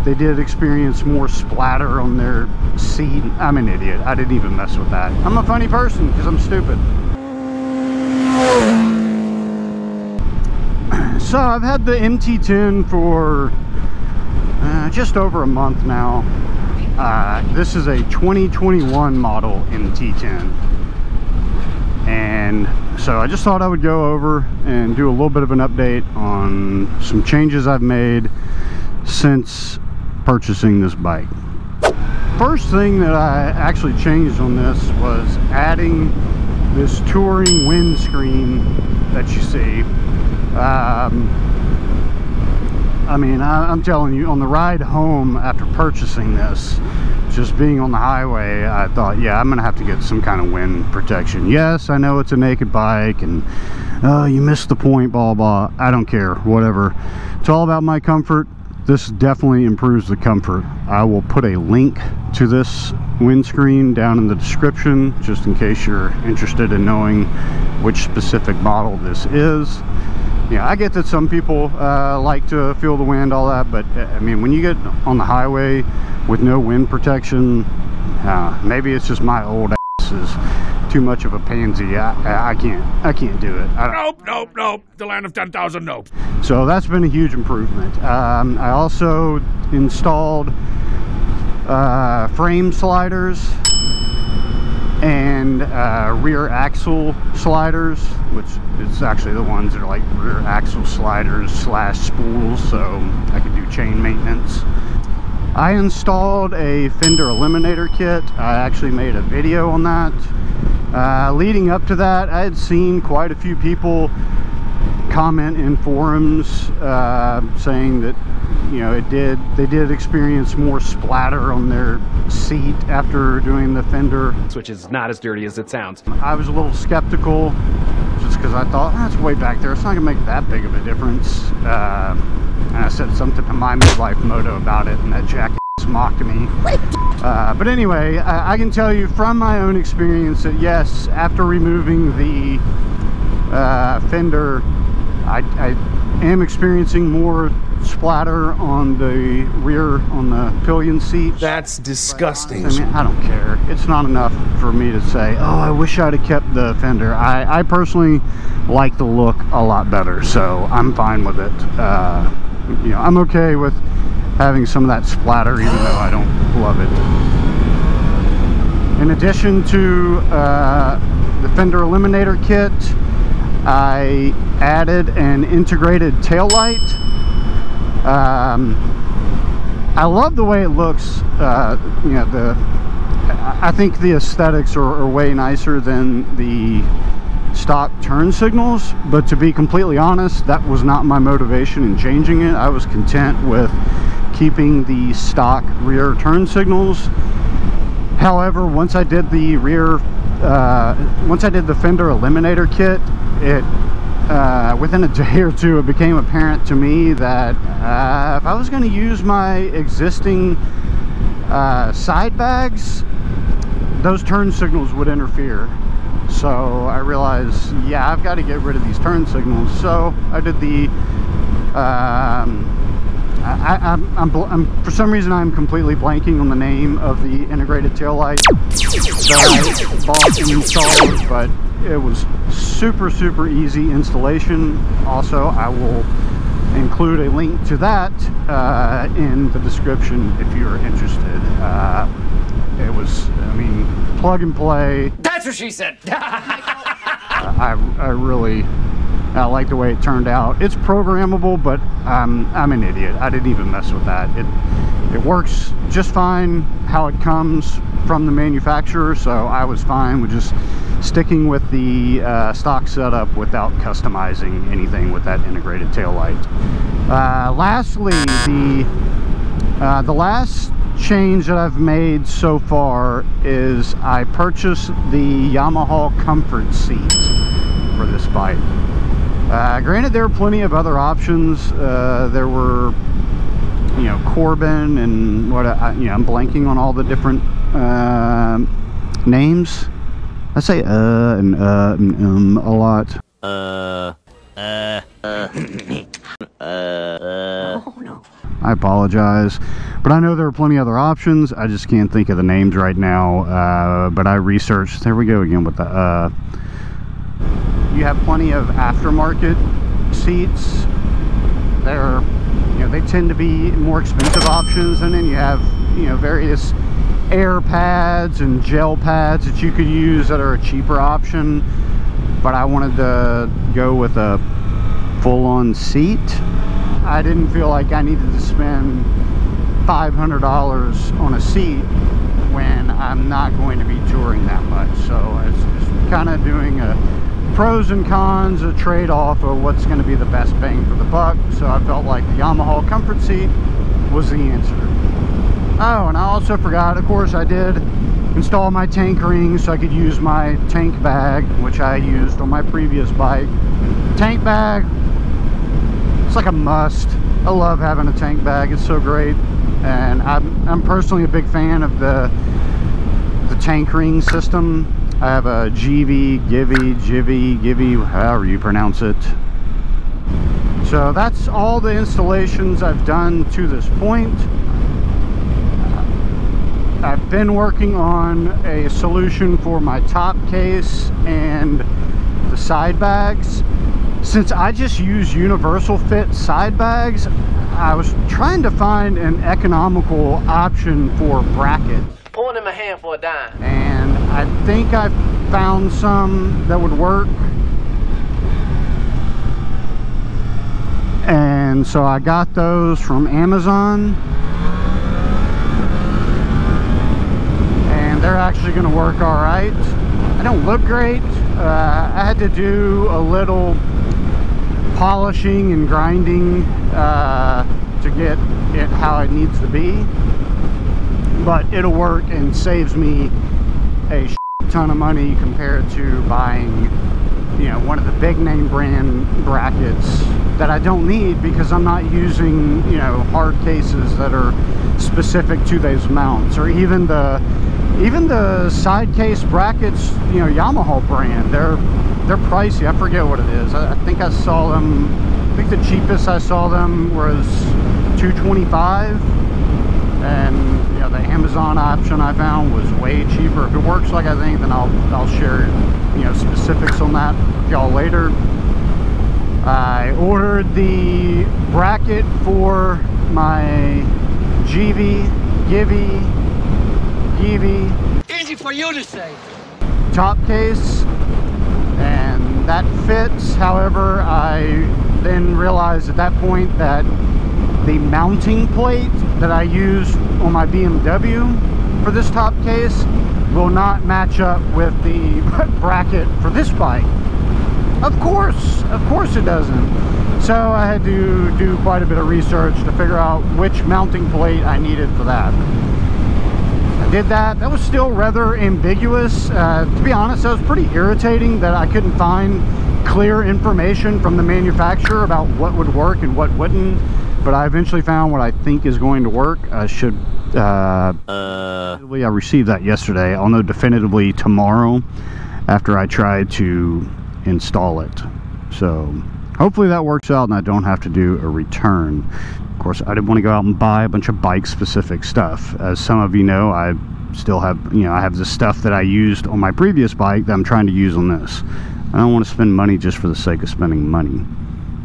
they did experience more splatter on their seat. I'm an idiot. I didn't even mess with that. I'm a funny person because I'm stupid. So I've had the MT10 for just over a month now. This is a 2021 model MT10. And so I just thought I would go over and do a little bit of an update on some changes I've made since purchasing this bike. First thing that I actually changed on this was adding this touring windscreen that you see. I mean, I'm telling you, on the ride home after purchasing this, just being on the highway, I thought, yeah, I'm gonna have to get some kind of wind protection. Yes, I know it's a naked bike and oh, you missed the point, blah blah. I don't care, whatever. It's all about my comfort. This definitely improves the comfort. I will put a link to this windscreen down in the description, just in case you're interested in knowing which specific model this is. Yeah, I get that some people like to feel the wind, all that, but I mean, when you get on the highway with no wind protection, maybe it's just my old ass is too much of a pansy. I can't do it. Nope. The land of 10,000 nope. So that's been a huge improvement. I also installed frame sliders and rear axle sliders, which it's actually the ones that are like rear axle sliders slash spools, so I can do chain maintenance. I installed a fender eliminator kit. I actually made a video on that. Leading up to that, I had seen quite a few people comment in forums saying that, you know, they did experience more splatter on their seat after doing the fender, which is not as dirty as it sounds. I was a little skeptical just because I thought, that's way back there, it's not gonna make that big of a difference. And I said something to my midlife moto about it, and that jackass mocked me. But anyway, I can tell you from my own experience that yes, after removing the fender, I am experiencing more splatter on the rear, on the pillion seat. That's disgusting. I mean, I don't care. It's not enough for me to say, oh, I wish I'd have kept the fender. I personally like the look a lot better, so I'm fine with it. You know, I'm okay with having some of that splatter, even though I don't love it. In addition to the fender eliminator kit, I added an integrated taillight. I love the way it looks. You know, I think the aesthetics are way nicer than the stock turn signals, but to be completely honest, that was not my motivation in changing it. I was content with keeping the stock rear turn signals. However, once I did the fender eliminator kit, within a day or two, it became apparent to me that if I was going to use my existing side bags, those turn signals would interfere. So I realized, yeah, I've got to get rid of these turn signals. So I did the for some reason I'm completely blanking on the name of the integrated taillight that I bought and installed, but it was super easy installation. Also, I will include a link to that in the description if you're interested. It was, I mean, plug and play. That's what she said. I really like the way it turned out. It's programmable, but I'm an idiot. I didn't even mess with that. It works just fine how it comes from the manufacturer, so I was fine with just sticking with the stock setup without customizing anything with that integrated taillight. Lastly, the last change that I've made so far is I purchased the Yamaha comfort seat for this bike. Granted, there were plenty of other options. There were, you know, Corbin and what, you know, I'm blanking on all the different names. I say and a lot. Oh no. I apologize. But I know there are plenty of other options. I just can't think of the names right now. But I researched. There we go again with the... you have plenty of aftermarket seats. They're, you know, they tend to be more expensive options, and then you have, you know, various air pads and gel pads that you could use that are a cheaper option. But I wanted to go with a full-on seat. I didn't feel like I needed to spend $500 on a seat when I'm not going to be touring that much. So it's kind of doing a pros and cons, a trade-off of what's going to be the best bang for the buck. So I felt like the Yamaha comfort seat was the answer. Oh, and I also forgot, of course, I did install my tank ring so I could use my tank bag, which I used on my previous bike. Tank bag, it's like a must. I love having a tank bag. It's so great. And I'm personally a big fan of the tank ring system. I have a Givy, however you pronounce it. So that's all the installations I've done to this point. I've been working on a solution for my top case and the side bags. Since I just use universal fit side bags, I was trying to find an economical option for brackets. Pouring in my hand for a dime. And I think I found some that would work. And so I got those from Amazon. And they're actually going to work all right. They don't look great. I had to do a little polishing and grinding to get it how it needs to be, but it'll work and saves me a ton of money compared to buying, you know, one of the big name brand brackets that I don't need because I'm not using, you know, hard cases that are specific to those mounts, or even the side case brackets, you know, Yamaha brand. They're pricey. I forget what it is. I think I saw them, I think the cheapest I saw them was $225, and you know, the Amazon option I found was way cheaper. If it works like I think, then I'll share, you know, specifics on that with y'all later. I ordered the bracket for my Givy, Easy for you to say. top case, and that fits. However, I then realized at that point that the mounting plate that I use on my BMW for this top case will not match up with the bracket for this bike. Of course it doesn't. So I had to do quite a bit of research to figure out which mounting plate I needed for that. I did that. That was still rather ambiguous. To be honest, that was pretty irritating that I couldn't find clear information from the manufacturer about what would work and what wouldn't. But I eventually found what I think is going to work. I should... I received that yesterday. I'll know definitively tomorrow after I try to install it. So hopefully that works out and I don't have to do a return. Of course, I didn't want to go out and buy a bunch of bike specific stuff. As some of you know, I still have, you know, I have the stuff that I used on my previous bike that I'm trying to use on this. I don't want to spend money just for the sake of spending money.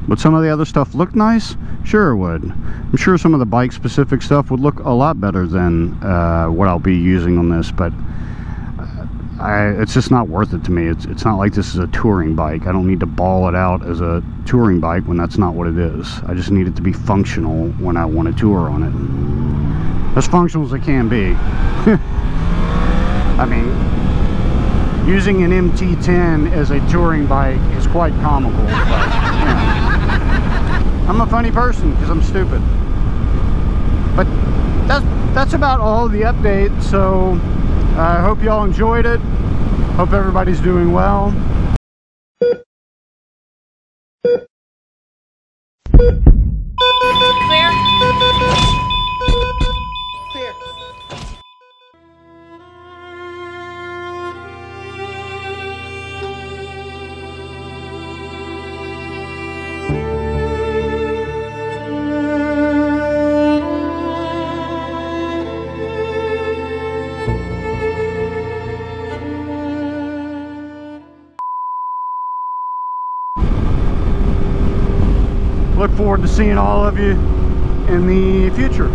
Would some of the other stuff look nice? Sure it would. I'm sure some of the bike specific stuff would look a lot better than what I'll be using on this, but it's just not worth it to me. It's not like this is a touring bike. I don't need to ball it out as a touring bike when that's not what it is. I just need it to be functional when I want to tour on it. As functional as it can be. I mean, using an MT10 as a touring bike is quite comical, but, you know, I'm a funny person because I'm stupid. But that's about all the updates. So I hope y'all enjoyed it. Hope everybody's doing well. Clear? Clear. forward to seeing all of you in the future.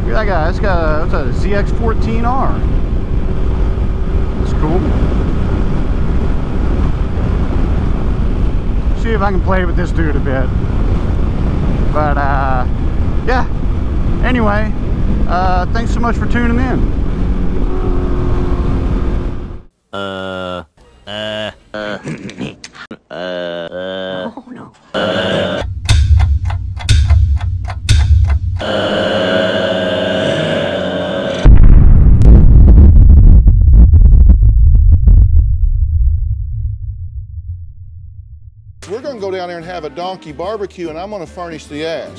Look at that guy. It's got what's that, a ZX14R. That's cool. See if I can play with this dude a bit. But yeah. Anyway, thanks so much for tuning in. Oh no. We're going to go down there and have a donkey barbecue, and I'm going to furnish the ass.